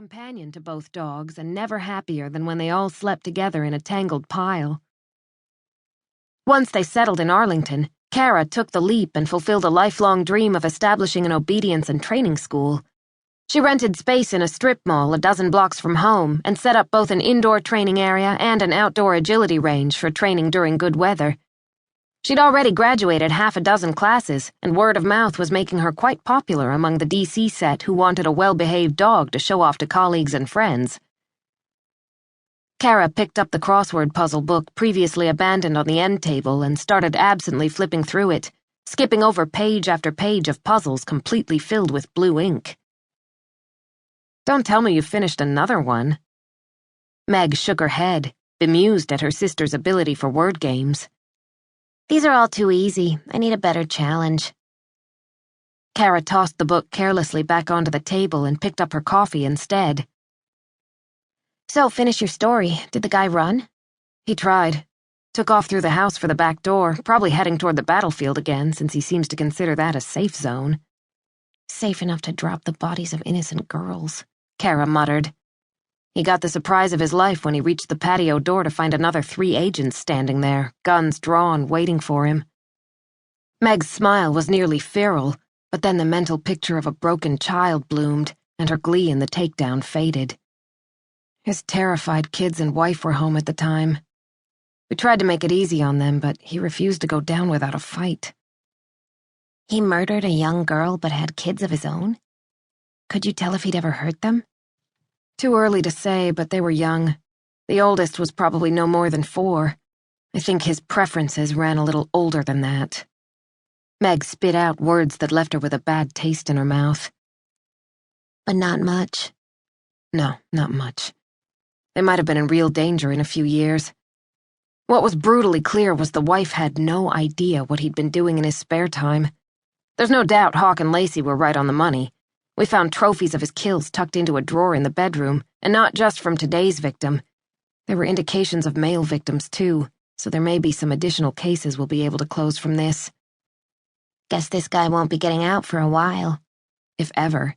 companion to both dogs and never happier than when they all slept together in a tangled pile. Once they settled in Arlington, Kara took the leap and fulfilled a lifelong dream of establishing an obedience and training school. She rented space in a strip mall a dozen blocks from home and set up both an indoor training area and an outdoor agility range for training during good weather. She'd already graduated half a dozen classes, and word of mouth was making her quite popular among the DC set who wanted a well-behaved dog to show off to colleagues and friends. Kara picked up the crossword puzzle book previously abandoned on the end table and started absently flipping through it, skipping over page after page of puzzles completely filled with blue ink. "Don't tell me you finished another one." Meg shook her head, bemused at her sister's ability for word games. "These are all too easy. I need a better challenge." Kara tossed the book carelessly back onto the table and picked up her coffee instead. "So, finish your story. Did the guy run?" "He tried. Took off through the house for the back door, probably heading toward the battlefield again, since he seems to consider that a safe zone." "Safe enough to drop the bodies of innocent girls," Kara muttered. He got the surprise of his life when he reached the patio door to find another 3 agents standing there, guns drawn, waiting for him. Meg's smile was nearly feral, but then the mental picture of a broken child bloomed, and her glee in the takedown faded. His terrified kids and wife were home at the time. We tried to make it easy on them, but he refused to go down without a fight. "He murdered a young girl but had kids of his own? Could you tell if he'd ever hurt them?" "Too early to say, but they were young. The oldest was probably no more than 4. I think his preferences ran a little older than that." Meg spit out words that left her with a bad taste in her mouth. "But not much?" "No, not much. They might have been in real danger in a few years. What was brutally clear was the wife had no idea what he'd been doing in his spare time. There's no doubt Hawk and Lacey were right on the money. We found trophies of his kills tucked into a drawer in the bedroom, and not just from today's victim. There were indications of male victims, too, so there may be some additional cases we'll be able to close from this." "Guess this guy won't be getting out for a while." "If ever.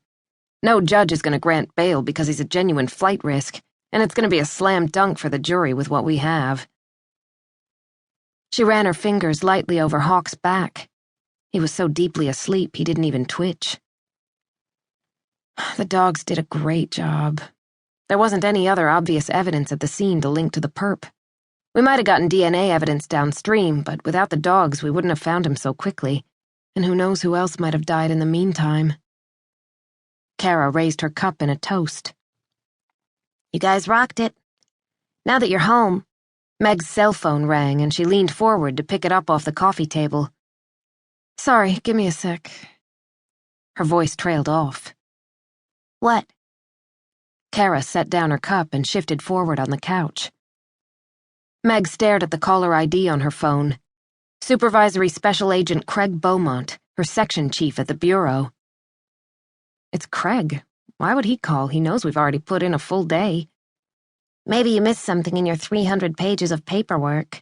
No judge is going to grant bail because he's a genuine flight risk, and it's going to be a slam dunk for the jury with what we have." She ran her fingers lightly over Hawk's back. He was so deeply asleep he didn't even twitch. The dogs did a great job. There wasn't any other obvious evidence at the scene to link to the perp. We might have gotten DNA evidence downstream, but without the dogs we wouldn't have found him so quickly, and who knows who else might have died in the meantime. Kara raised her cup in a toast. "You guys rocked it. Now that you're home..." Meg's cell phone rang and she leaned forward to pick it up off the coffee table. "Sorry, give me a sec." Her voice trailed off. "What?" Kara set down her cup and shifted forward on the couch. Meg stared at the caller ID on her phone. Supervisory Special Agent Craig Beaumont, her section chief at the Bureau. It's Craig. Why would he call? He knows we've already put in a full day. "Maybe you missed something in your 300 pages of paperwork."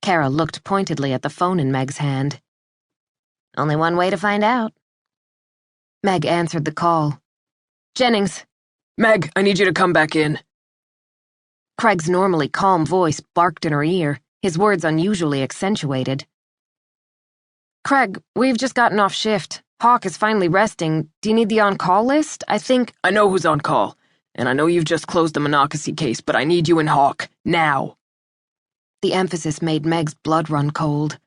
Kara looked pointedly at the phone in Meg's hand. "Only one way to find out." Meg answered the call. "Jennings." "Meg, I need you to come back in." Craig's normally calm voice barked in her ear, his words unusually accentuated. "Craig, we've just gotten off shift. Hawk is finally resting. Do you need the on-call list? I think—" "I know who's on call, and I know you've just closed the monocacy case, but I need you and Hawk, now." The emphasis made Meg's blood run cold.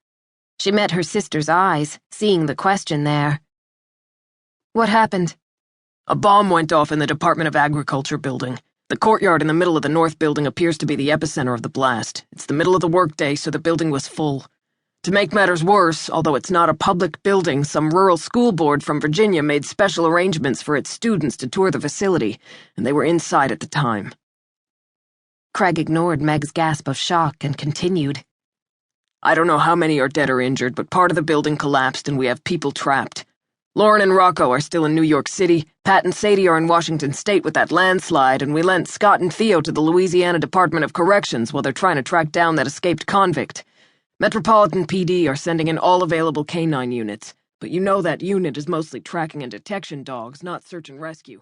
She met her sister's eyes, seeing the question there. "What happened?" "A bomb went off in the Department of Agriculture building. The courtyard in the middle of the north building appears to be the epicenter of the blast. It's the middle of the workday, so the building was full. To make matters worse, although it's not a public building, some rural school board from Virginia made special arrangements for its students to tour the facility, and they were inside at the time." Craig ignored Meg's gasp of shock and continued. "I don't know how many are dead or injured, but part of the building collapsed and we have people trapped. Lauren and Rocco are still in New York City, Pat and Sadie are in Washington State with that landslide, and we lent Scott and Theo to the Louisiana Department of Corrections while they're trying to track down that escaped convict. Metropolitan PD are sending in all available canine units, but you know that unit is mostly tracking and detection dogs, not search and rescue.